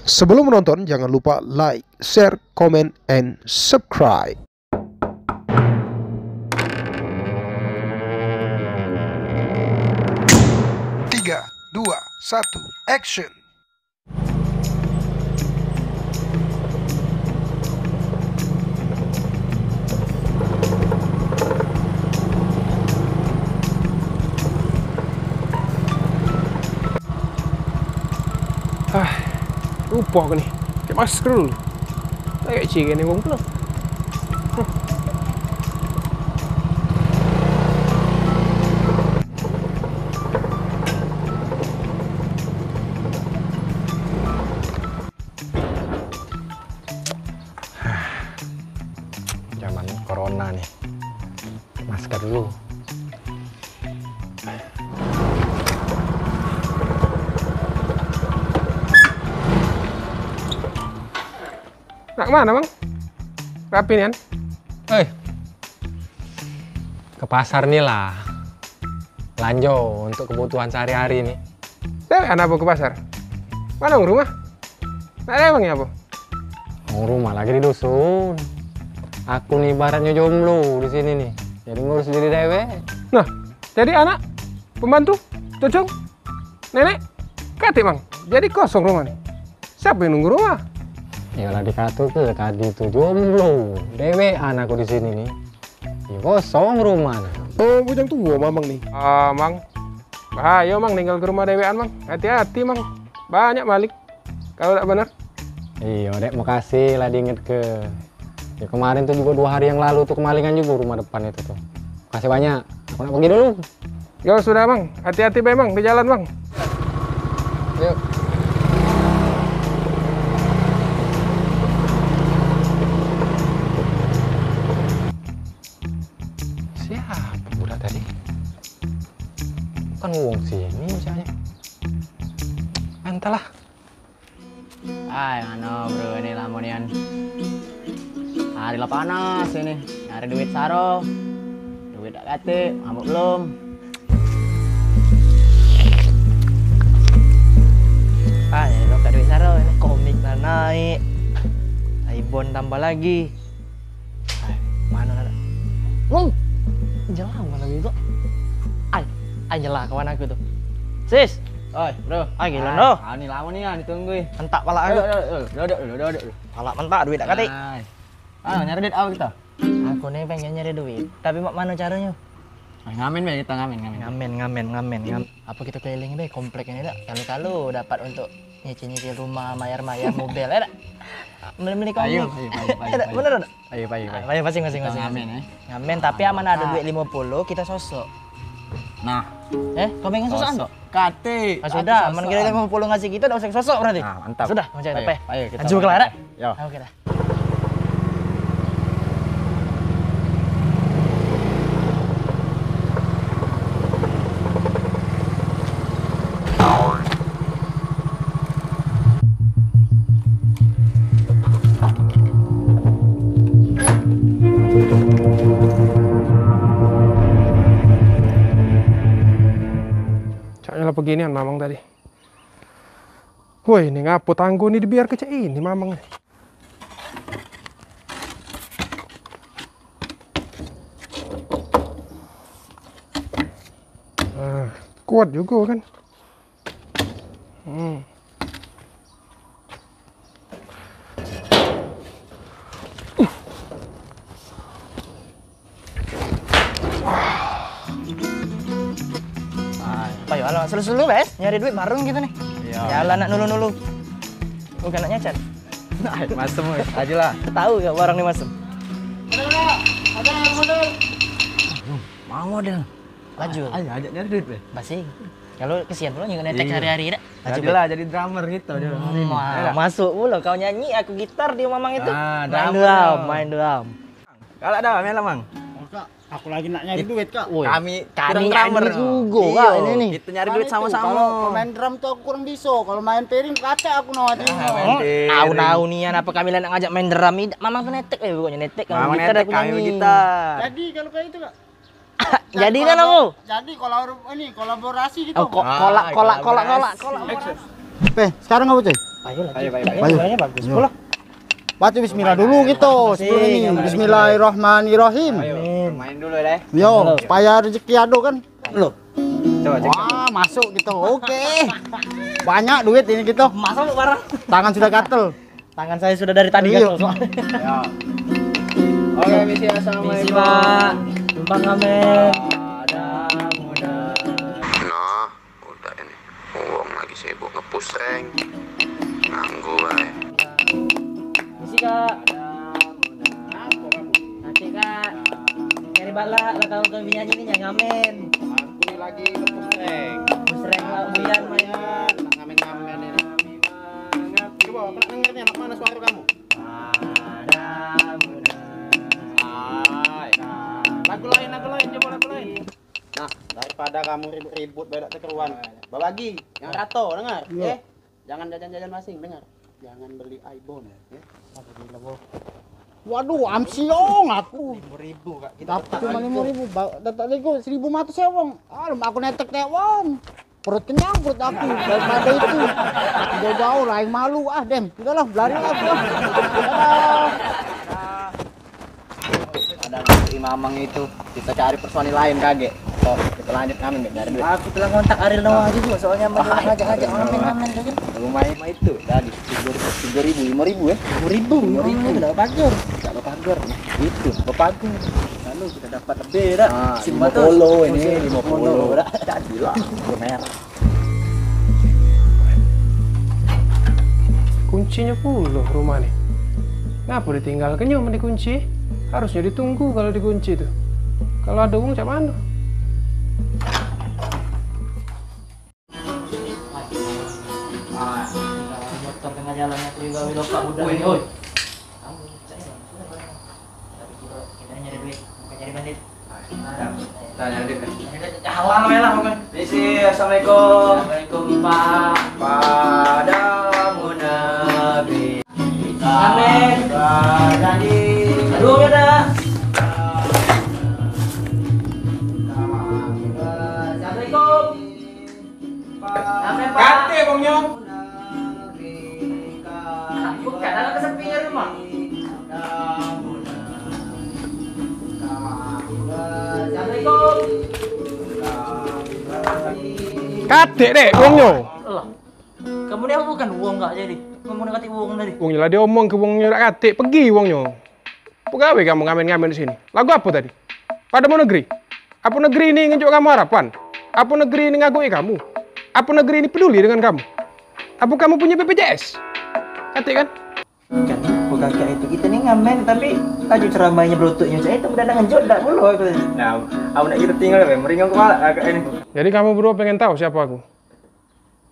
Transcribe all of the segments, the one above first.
Sebelum menonton, jangan lupa like, share, comment, and subscribe. Tiga, dua, satu, action. Lupa aku nih, pakai masker dulu. Kayak cigen nih wong plus. Zaman corona nih, masker dulu. Nak kemana bang? Rapi nih kan? Ke pasar nih lah. Lanjo untuk kebutuhan sehari-hari nih. Saya anak apa ke pasar? Mana bang rumah? Nak ada bang ya apa? Mau rumah lagi di dusun. Aku nih ibaratnya jomblo di sini nih. Jadi ngurus diri dewe. Nah, jadi anak, pembantu, cocong, nenek, katik bang. Jadi kosong rumah nih. Siapa yang nunggu rumah? Yalah dikatu ke tadi itu jomblo. Dewe anakku di sini nih. Ya kosong rumah. Oh, bujang tua mamang nih. Mang, bahaya mang tinggal ke rumah dewean mang. Hati-hati mang, banyak balik. Kalau tak benar. Iya, dek makasih lah diinget ke. Ya kemarin tuh juga 2 hari yang lalu tuh kemalingan juga rumah depan itu tuh. Makasih banyak. Aku nak pergi dulu. Yo sudah bang, hati-hati bang di jalan bang. Yuk. Siapa budak tadi? Bukan wong sini misalnya. Entahlah. Ano bro, ini lamonian. Hari lah panas ini. Nyari duit saro. Duit tak kate, mabuk belum. Ya lo duit saro ini komik lah naik. Ibon tambah lagi. Mana ada? Jelah mana gitu. Jelah kawan aku tuh. Sis. Oi, bro. Gila no. Ini lama nih ditungguin. Mentak pala aku. Udah. Pala mentak duit tak kate. Nyari duit apa kita? Aku nih pengen nyari duit. Tapi mana caranya? Ngamen be kita ngamen. Apa kita keliling be komplek ini dak? Kalau dapat untuk nyicil rumah, mayar mobil ya dak? Beli komik. Ayo. Bener dak? Ayo masing-masing. Ngamen tapi aman ada duit 50 kita sosok. Nah, kau pengen sosok? Kate. Sudah, aman kira 50 ngasih kita udah usah sosok berarti. Nah, mantap. Sudah, mau cari apa? Ayo kita. Aju kelar. Yo. Oke dah. Caknya lah beginian mamang tadi. Woi, ini ngapu tangguh nih dibiar kecil ini mamang. Kuat juga kan. Ayo, selu-selu bes, nyari duit bareng gitu nih. Jalan nak nulu-nulu. Bukan nak nyacat. Masem aja lah. Tahu gak barang nih masem? Ada model. Mau model. Laju. Ayo ajak nyari duit be. Basing. Kalau kesian pula juga netek hari-hari dah. Jadilah jadi drummer gitu. Masuk pula kau nyanyi, aku gitar dia mamang itu. Main drum. Kalau ada main lamang. Aku lagi nak nyari duit kak. Kami drummer juga kak ini nih. Kita nyari duit sama-sama. Kalau main drum tuh aku kurang bisa. Kalau main piring kacau aku nawati. Tahu nian apa kami nak ngajak main drum ini. Mamang tuh netek pokoknya netek. Mamang netek kami gitar. Jadi kalau kayak itu kak. Jadi kan kamu? Jadi kolaborasi gitu. Kolak. Sekarang apa cuy? Ayo lah. Ayo. Ayo. Bagus. Bola. Baca bismillah dulu gitu sebelum ini. Bismillahirrahmanirrahim. Amin. Main dulu deh. Yo, supaya rezeki ada kan. Loh. Coba cek. Wah, masuk gitu. Oke. Banyak duit ini gitu. Masuk barang. Tangan sudah gatel. Tangan saya sudah dari tadi Iya. kan soalnya. Ya. Oke, misi assalamualaikum. Misi, Pak. Tumpang ngamen. Nah, udah ini. Wong lagi sibuk nge-push rank. Nganggu ae. Misi, Kak. Nanti, Kak. Cari bala lah kalau kami nyanyi nih ngamen. Aku lagi nge-push rank. Musreng lah uyan mainan. Ngamen-ngamen ini. Coba, pernah denger nih anak mana suara kamu? Hai. Lagu lain, coba lagu lain. Nah, daripada kamu ribut-ribut bedak keruan, babagi yang rato dengar, jangan jajan-jajan masing, dengar. Jangan beli iPhone, ya. Waduh, amsiong aku. 5.000 Kak. Kita Dapat cuma 5.000. Tadi ku 1.000 sewong. Aku netek tewon. Perut kenyang perut aku daripada itu. Jauh-jauh lain malu Dem. Udahlah, lari lagi lah. ada Mamang itu, kita cari personil lain kaget. Oh, kita lanjut ngamen nggak dari duit. Aku telah kontak Ariel Noah juga soalnya ngajak-ngajak ngamen kan. Lumayan mah itu tadi 3.000, 5.000 ya. 5.000 udah pagar. Kalau pagar itu Pagar. Lalu kita dapat lebih dah. Nah, Si 50 ini 50 dah. Jadilah merah. Kuncinya puluh rumah nih. Ngapa ditinggalkan cuma dikunci? Harusnya ditunggu kalau dikunci tuh. Kalau ada uang cak mana? Motor tengah jalannya tuh juga wilok Pak Buddha. Woi. Kita nyari duit, bukan nyari bandit. Tanya duit. Halal lah bukan. Misi, assalamualaikum. Assalamualaikum Pak. Padamu Nabi. Amin. Jadi. Aduh ya dah. Assalamualaikum. Amin Pak. Kate Bang Nyong. Bukan ada kesepian rumah. Assalamualaikum. Kate deh uangnya. Allah. Kamu dia bukan uang enggak jadi. Kamu nak kati uang tadi. Uangnya lah dia omong ke uangnya rak kate pergi uangnya. Pegawai kamu ngamen-ngamen di sini. Lagu apa tadi? Pada mau negeri? Apa negeri ini ngejuk kamu harapan? Apa negeri ini ngagui kamu? Apa negeri ini peduli dengan kamu? Apa kamu punya BPJS? Kate kan? Kan bukan kayak itu kita nih ngamen tapi laju ceramahnya belututnya saya itu udah ngejot dak mulu aku. Nah, aku nak kita tinggal ya, meringan kepala agak ini. Jadi kamu berdua pengen tahu siapa aku?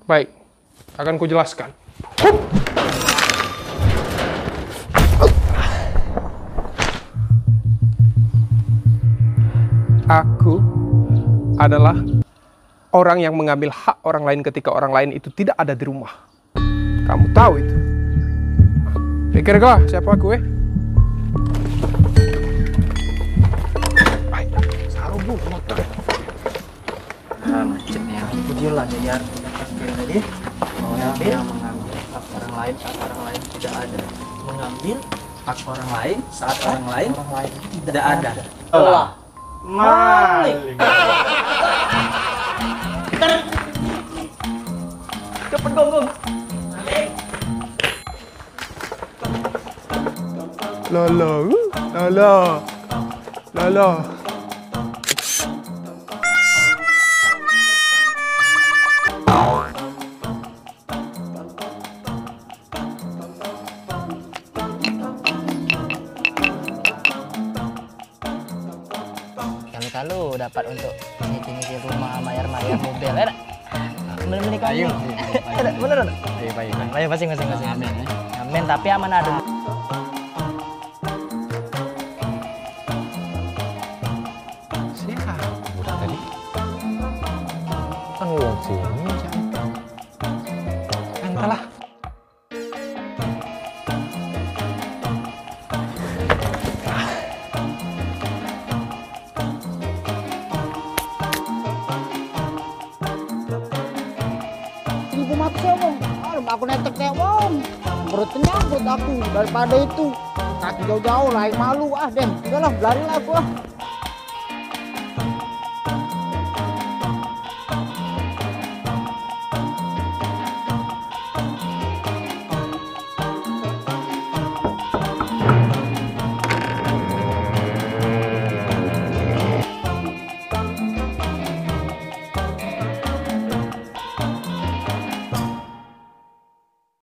Baik, akan kujelaskan. Aku adalah orang yang mengambil hak orang lain ketika orang lain itu tidak ada di rumah. Kamu tahu itu. Pikir kau siapa aku Baik, saru bu motor. Macetnya. Pujilah ya tadi. Yang mengambil hak orang lain saat orang lain tidak ada. Mengambil Hak orang lain saat orang lain tidak ada. Allah. Malik. Cepet gong. Lolo. Kalau dapat untuk nyicil rumah, mayar mobil, ada. Beli kayu. Ada, bener ada. Ayo masing-masing. Amin. Amin, tapi amanah dulu. Siapa? Udah tadi. Kan uang sini. Entahlah. netek tewon. Perut kenyang perut aku. Daripada itu kaki jauh-jauh lain malu ah Dem. Udahlah, berlari lah aku ah.